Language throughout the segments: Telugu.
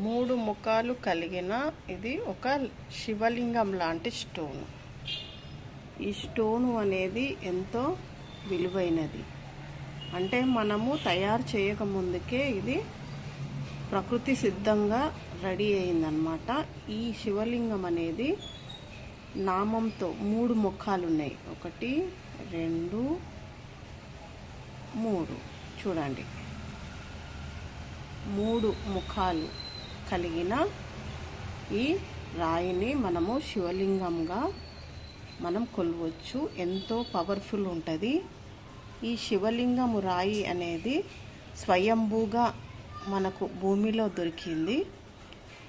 మూడు ముఖాలు కలిగిన ఇది ఒక శివలింగం లాంటి స్టోన్. ఈ స్టోను అనేది ఎంతో విలువైనది. అంటే మనము తయారు చేయకముందుకే ఇది ప్రకృతి సిద్ధంగా రెడీ అయిందనమాట. ఈ శివలింగం అనేది నామంతో మూడు ముఖాలు ఉన్నాయి. 1 2 3 చూడండి. 3 ముఖాలు కలిగిన ఈ రాయిని మనము శివలింగంగా మనం కొలవచ్చు. ఎంతో పవర్ఫుల్ ఉంటుంది. ఈ శివలింగము రాయి అనేది స్వయంభూగా మనకు భూమిలో దొరికింది.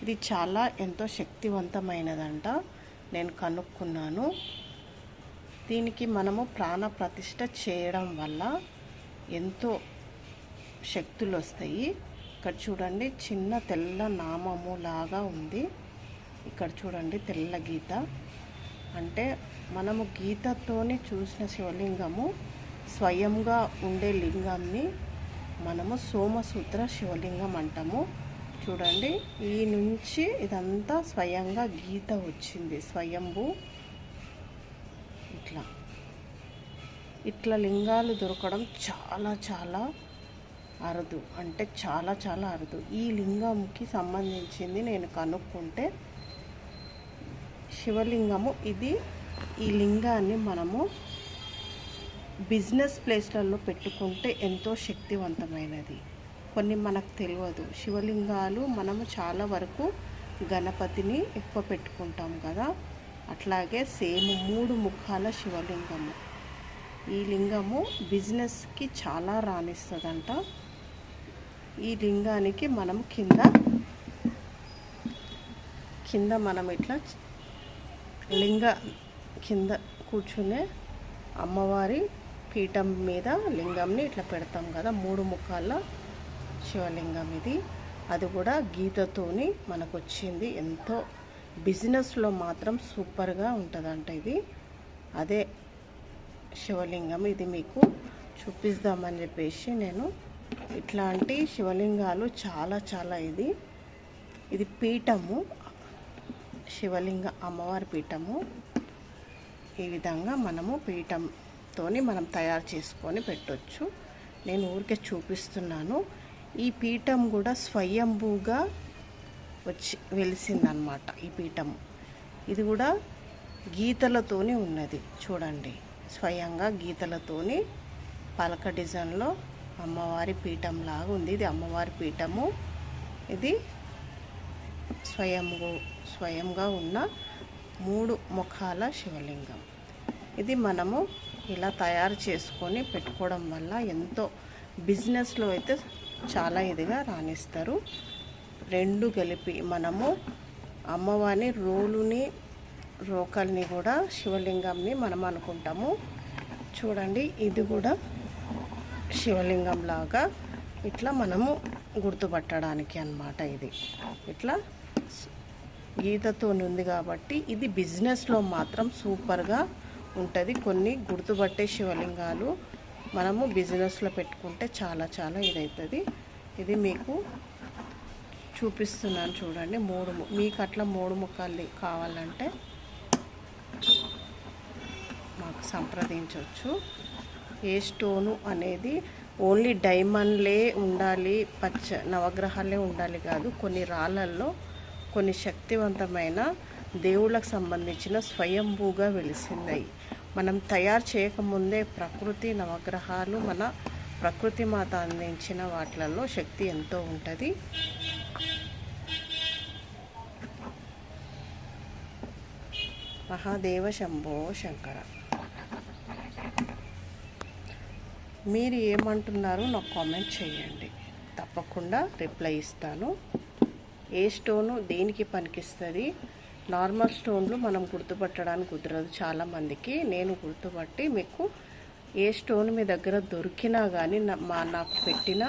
ఇది చాలా ఎంతో శక్తివంతమైనదంట. నేను కనుక్కున్నాను. దీనికి మనము ప్రాణ ప్రతిష్ఠ చేయడం వల్ల ఎంతో శక్తులు వస్తాయి. ఇక్కడ చూడండి, చిన్న తెల్ల నామము లాగా ఉంది. ఇక్కడ చూడండి, తెల్ల గీత. అంటే మనము గీతతోని చూసిన శివలింగము స్వయంగా ఉండే లింగాన్ని మనము సోమసూత్ర శివలింగం అంటాము. చూడండి, ఈ నుంచి ఇదంతా స్వయంగా గీత వచ్చింది, స్వయంభూ. ఇట్లా లింగాలు దొరకడం చాలా చాలా అరుదు. అంటే చాలా చాలా అరుదు. ఈ లింగంకి సంబంధించింది నేను కనుక్కుంటే శివలింగము ఇది. ఈ లింగాన్ని మనము బిజినెస్ ప్లేస్లలో పెట్టుకుంటే ఎంతో శక్తివంతమైనది. కొన్ని మనకు తెలియదు. శివలింగాలు మనము చాలా వరకు గణపతిని ఎక్కువ పెట్టుకుంటాం కదా, అట్లాగే సేమ్ 3 ముఖాల శివలింగము. ఈ లింగము బిజినెస్కి చాలా రాణిస్తుందంట. ఈ లింగానికి మనం కింద మనం ఇట్లా లింగ కింద కూర్చునే అమ్మవారి పీఠం మీద లింగంని ఇట్లా పెడతాం కదా. 3 ముఖాల శివలింగం ఇది. అది కూడా గీతతోని మనకు వచ్చింది. ఎంతో బిజినెస్లో మాత్రం సూపర్గా ఉంటుందంట ఇది. అదే శివలింగం. ఇది మీకు చూపిద్దామని చెప్పేసి నేను ఇట్లాంటి శివలింగాలు చాలా చాలా ఇది పీఠము, శివలింగ అమ్మవారి పీఠము. ఈ విధంగా మనము పీఠంతోని మనం తయారు చేసుకొని పెట్టవచ్చు. నేను ఊరికే చూపిస్తున్నాను. ఈ పీఠం కూడా స్వయంభూగా వచ్చి వెలిసిందనమాట. ఈ పీఠము ఇది కూడా గీతలతోని ఉన్నది. చూడండి, స్వయంగా గీతలతోని పలక డిజైన్లో అమ్మవారి పీఠం లాగా ఉంది. ఇది అమ్మవారి పీఠము. ఇది స్వయంగా ఉన్న 3 ముఖాల శివలింగం. ఇది మనము ఇలా తయారు చేసుకొని పెట్టుకోవడం వల్ల ఎంతో బిజినెస్లో అయితే చాలా ఇదిగా రాణిస్తారు. 2 కలిపి మనము అమ్మవారిని రోకల్ని కూడా శివలింగంని మనం అనుకుంటాము. చూడండి, ఇది కూడా శివలింగం లాగా ఇట్లా మనము గుర్తుపట్టడానికి అన్నమాట. ఇది ఇట్లా గీతతో ఉంది కాబట్టి ఇది బిజినెస్లో మాత్రం సూపర్గా ఉంటుంది. కొన్ని గుర్తుపట్టే శివలింగాలు మనము బిజినెస్లో పెట్టుకుంటే చాలా చాలా ఇదవుతుంది. ఇది మీకు చూపిస్తున్నాను. చూడండి, మీకు అట్లా 3 ముఖాలు కావాలంటే మాకు సంప్రదించవచ్చు. ఏ స్టోను అనేది ఓన్లీ డైమండ్లే ఉండాలి, నవగ్రహాలే ఉండాలి కాదు. కొన్ని రాళ్ళల్లో కొన్ని శక్తివంతమైన దేవుళ్ళకు సంబంధించిన స్వయంభూగా వెలిసిందాయి. మనం తయారు చేయకముందే ప్రకృతి నవగ్రహాలు మన ప్రకృతి మాత అందించిన వాటిలలో శక్తి ఎంతో ఉంటుంది. మహాదేవ శంభో శంకర. మీరు ఏమంటున్నారో నాకు కామెంట్ చేయండి. తప్పకుండా రిప్లై ఇస్తాను. ఏ స్టోను దేనికి పనికిస్తుంది? నార్మల్ స్టోన్లు మనం గుర్తుపట్టడానికి కుదరదు చాలామందికి. నేను గుర్తుపట్టి మీకు ఏ స్టోన్ మీ దగ్గర దొరికినా కానీ నాకు పెట్టిన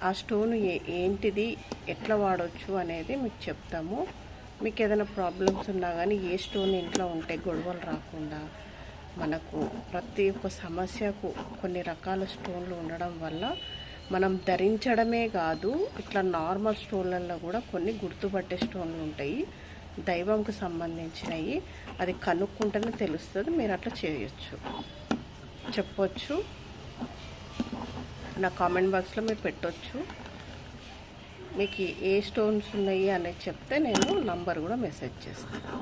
ఆ స్టోన్ ఏంటిది, ఎట్లా వాడవచ్చు అనేది మీకు చెప్తాము. మీకు ఏదైనా ప్రాబ్లమ్స్ ఉన్నా కానీ ఏ స్టోన్ ఇంట్లో ఉంటే గొడవలు రాకుండా మనకు ప్రతి ఒక్క సమస్యకు కొన్ని రకాల స్టోన్లు ఉండడం వల్ల మనం ధరించడమే కాదు, ఇట్లా నార్మల్ స్టోన్లలో కూడా కొన్ని గుర్తుపట్టే స్టోన్లు ఉంటాయి, దైవంకు సంబంధించినవి. అది కనుక్కుంటేనే తెలుస్తుంది. మీరు అట్లా చేయొచ్చు, చెప్పొచ్చు. నా కామెంట్ బాక్స్లో మీరు పెట్టొచ్చు. మీకు ఏ స్టోన్స్ ఉన్నాయి అనేది చెప్తే నేను నంబర్ కూడా మెసేజ్ చేస్తాను.